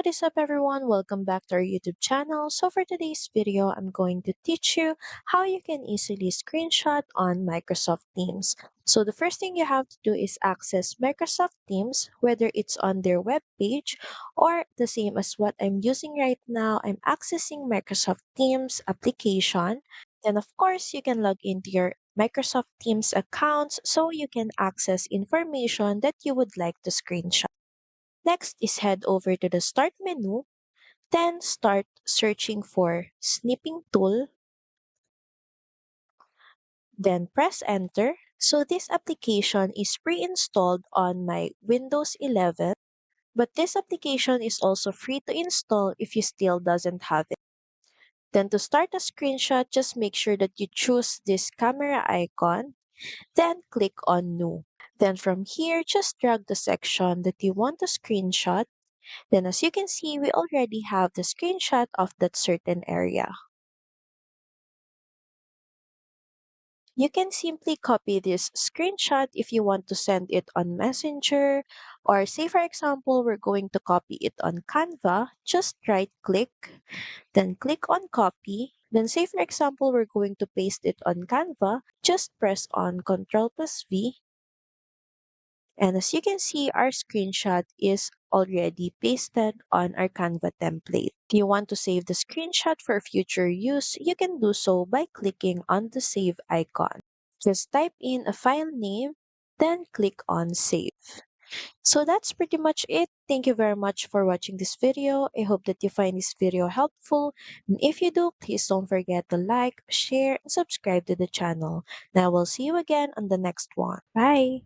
what is up everyone? Welcome back to our YouTube channel. So for today's video, I'm going to teach you how you can easily screenshot on Microsoft Teams. So the first thing you have to do is access Microsoft Teams, whether it's on their web page or the same as what I'm using right now. I'm accessing Microsoft Teams application. Then of course, you can log into your Microsoft Teams accounts so you can access information that you would like to screenshot. Next is head over to the Start menu, then start searching for Snipping tool, then press Enter. So this application is pre-installed on my Windows 11, but this application is also free to install if you still doesn't have it. Then to start a screenshot, just make sure that you choose this camera icon, then click on New. Then from here, just drag the section that you want to screenshot. Then as you can see, we already have the screenshot of that certain area. You can simply copy this screenshot if you want to send it on Messenger, or say for example, we're going to copy it on Canva. Just right click, then click on copy. Then say for example, we're going to paste it on Canva. Just press on Ctrl+V. And as you can see, our screenshot is already pasted on our Canva template. If you want to save the screenshot for future use, you can do so by clicking on the save icon. Just type in a file name, then click on save. So that's pretty much it. Thank you very much for watching this video. I hope that you find this video helpful. And if you do, please don't forget to like, share, and subscribe to the channel. Now we'll see you again on the next one. Bye!